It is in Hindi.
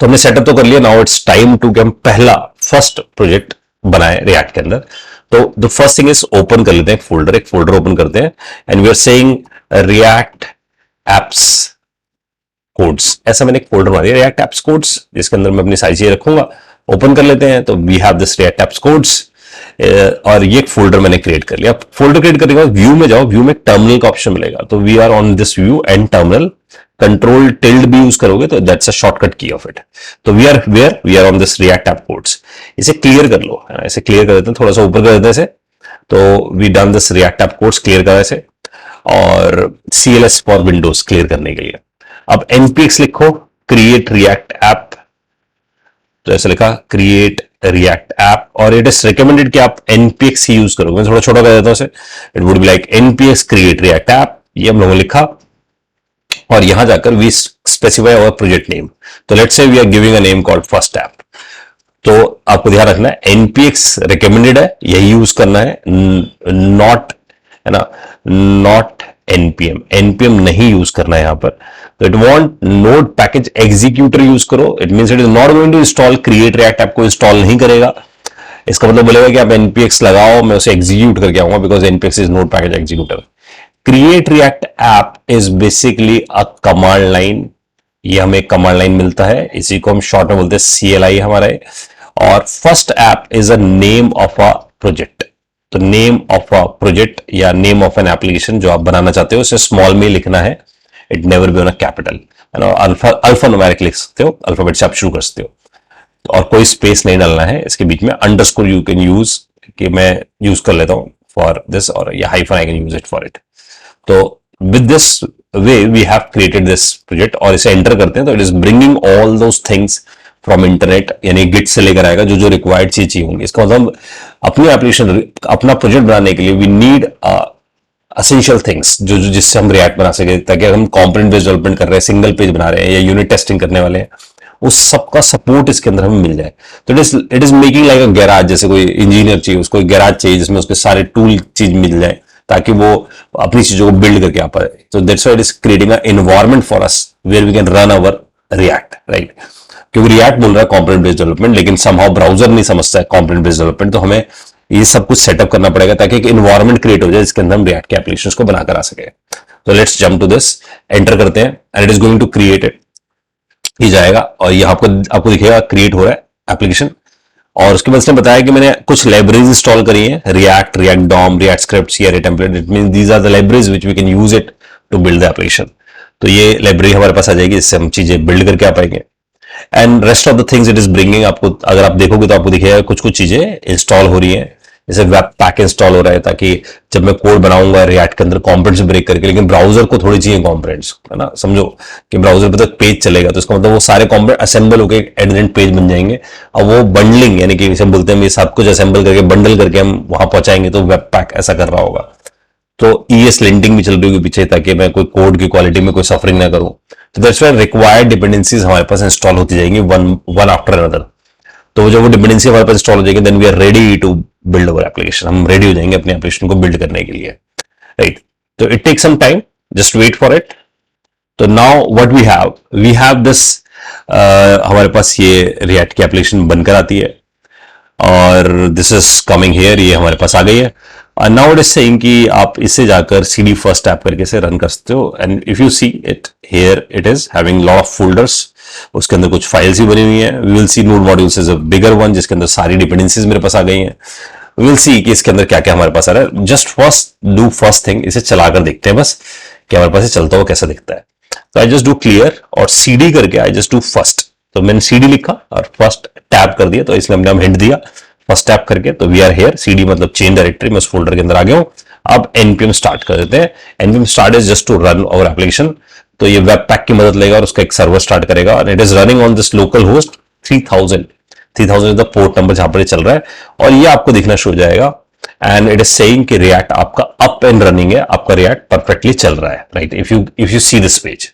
तो हमने सेटअप तो कर लिया, नाउ इट्स टाइम टू कि हम पहला फर्स्ट प्रोजेक्ट बनाए रिएक्ट के अंदर। तो the first thing is open कर लेते हैं एक फोल्डर ओपन करते हैं and we are saying React apps codes, ऐसा मैंने एक फोल्डर बना दिया रिएक्ट एप्स कोड्स, जिसके अंदर मैं अपनी सारी चीजें रखूंगा। ओपन कर लेते हैं, तो we have this React apps codes और ये एक फोल्डर मैंने क्रिएट कर लिया। फोल्डर क्रिएट करने के बाद व्यू में जाओ, व्यू में टर्मिनल का ऑप्शन मिलेगा, तो we are on this view and terminal, control tilde भी यूज करोगे तो that's a shortcut key of it. तो we are on this React app codes. इसे क्लियर कर लो, इसे क्लियर कर देते हैं, थोड़ा सा ऊपर कर देते हैं इसे। तो we done this React app codes, clear करा इसे, और CLS फॉर विंडोज क्लियर करने के लिए। अब npx लिखो क्रिएट रिएक्ट ऐप, तो ऐसा लिखा क्रिएट रिएक्ट ऐप, और इट इज रिकमेंडेड कि आप npx ही यूज करोगे। मैं थोड़ा छोटा कर देता हूं इसे, it would be like npx create react app, ये हम लोगों ने लिखा। और यहां जाकर we specify our project name, तो let's say we are giving a name called first app. तो आपको ध्यान रखना है npx रिकमेंडेड है, यही यूज करना है, नॉट, है ना, नॉट npm नहीं यूज करना है यहां पर। तो it want node package executor use करो, it means it is not going to install create react app को इंस्टॉल नहीं करेगा। इसका मतलब बोलेगा कि आप npx लगाओ, मैं उसे एग्जीक्यूट करके आऊंगा, because npx is node package executor. Create react app is basically a command line, ये हमें कमांड लाइन मिलता है, इसी को हम शॉर्ट में बोलते हैं CLI हमारा है। और first app is a name of a project, तो नेम ऑफ अ प्रोजेक्ट या नेम ऑफ एन एप्लीकेशन जो आप बनाना चाहते हो, उसे स्मॉल में लिखना है, it never be on a capital, alpha numeric लिख सकते हो, अल्फाबेट से आप शुरू कर सकते हो, और कोई स्पेस नहीं डालना है इसके बीच में। अंडरस्कोर यू कैन यूज, कि मैं यूज कर लेता हूं फॉर दिस, और या hyphen I can use it for it. तो with this way we have created this project, और इसे एंटर करते हैं तो it is bringing all those things from internet, यानी गिट से लेकर आएगा जो जो रिक्वायर्ड चीज चाहिए होंगी। इसका मतलब अपनी एप्लीकेशन, अपना प्रोजेक्ट बनाने के लिए वी नीड एसेंशियल थिंग्स जो जिससे हम रिएक्ट बना सके, ताकि हम कंपोनेंट बेस्ड डेवलपमेंट कर रहे हैं, सिंगल पेज बना रहे हैं या यूनिट टेस्टिंग करने वाले हैं, उस सबका सपोर्ट इसके अंदर हमें मिल जाए। तो it is making like a garage, जैसे कोई इंजीनियर चाहिए उसको एक गैराज चाहिए जिसमें उसके सारे टूल चीज मिल जाए, ताकि वो अपनी चीजों को बिल्ड करके आ पाए। तो that's why it is creating a environment for us where we can run our React, right. क्योंकि रिएक्ट बोल रहा है कंपोनेंट बेस्ड डेवलपमेंट, लेकिन समहाउ ब्राउजर नहीं समझता है कंपोनेंट बेस्ड डेवलपमेंट, तो हमें ये सब कुछ सेटअप करना पड़ेगा ताकि एक एनवायरनमेंट क्रिएट हो जाए जिसके अंदर हम रिएक्ट के एप्लीकेशंस को बनाकर आ सके। तो let's jump to this, enter करते हैं and it is going to create it, ये जाएगा और ये आपको दिखेगा क्रिएट हो रहा है एप्लीकेशन। और उसके बाद इसने बताया कि मैंने कुछ लाइब्रेरीज इंस्टॉल करी हैं, React DOM, React script, CRA template, it means these are the libraries which we can use it to build the application. तो ये लाइब्रेरी हमारे पास आ जाएगी, इससे हम चीजें बिल्ड करके आ पाएंगे। And rest of the things it is bringing, आपको अगर आप देखोगे तो आपको दिखेगा कुछ चीजें इंस्टॉल हो रही हैं, जैसे वेब पैक इंस्टॉल हो रहा है, ताकि जब मैं कोड बनाऊंगा रिएक्ट के अंदर कंपोनेंट्स ब्रेक करके, लेकिन ब्राउजर को थोड़ी चाहिए कंपोनेंट्स, है ना। समझो कि ब्राउजर पे तक पेज चलेगा, तो इसका मतलब वो सारे कंपोनेंट असेंबल होकर एक एंड पेज बन जाएंगे, और वो बंडलिंग, यानी कि इसे बोलते हैं सब कुछ असेंबल करके बंडल करके हम वहां पहुंचाएंगे, तो वेब पैक ऐसा कर रहा होगा। तो ES लिंटिंग भी चल रही होगी पीछे, ताकि मैं कोई कोड की क्वालिटी में कोई सफरिंग ना करूं। तो दैट्स व्हाई रिक्वायर्ड डिपेंडेंसीज हमारे पास इंस्टॉल होती जाएंगी वन आफ्टर अनदर। तो जब वो डिपेंडेंसी हमारे पास इंस्टॉल हो जाएगी, then we are ready to build our application, हम रेडी हो जाएंगे अपने एप्लीकेशन को बिल्ड करने के लिए, राइट। तो it take some time, just wait for it. तो now what we have this, हमारे पास ये रिएक्ट की एप्लीकेशन बनकर आती है, और दिस इज कमिंग हियर, ये हमारे पास आ गई है। नाउ इट इज सेइंग कि आप इससे जाकर CD फर्स्ट ऐप करके से रन कर सकते हो, and if you see it here, it is having lot of folders, उसके अंदर कुछ फाइल्स ही बनी हुई हैं। We will see node modules is a bigger one, जिसके अंदर सारी डिपेंडेंसीज मेरे पास आ गई हैं। वी विल सी कि इसके अंदर क्या क्या हमारे पास आ रहा है। जस्ट फर्स्ट थिंग, इसे चलाकर देखते हैं बस कि हमारे पास चलता हुआ कैसा दिखता है। तो आई जस्ट डू क्लियर और CD करके आई जस्ट डू फर्स्ट, तो मैंने CD लिखा और फर्स्ट टैब कर दिया, तो इसलिए हमने हम हिंट दिया फर्स्ट टैप करके। तो वी आर हेयर, CD मतलब चेन डायरेक्टरी, मैं उस फोल्डर के अंदर आ गया हूं। अब npm स्टार्ट कर देते हैं। npm start is just to run our application, तो ये वेब पैक की मदद लेगा और उसका एक सर्वर स्टार्ट करेगा, और it is running on this local host 3000 is the port number जहां पर ये चल रहा है, और ये आपको दिखना शुरू हो जाएगा। एंड इट इज सेइंग कि रिएक्ट आपका अप एंड रनिंग है, आपका रिएक्ट परफेक्टली चल रहा है, right. If you see this page,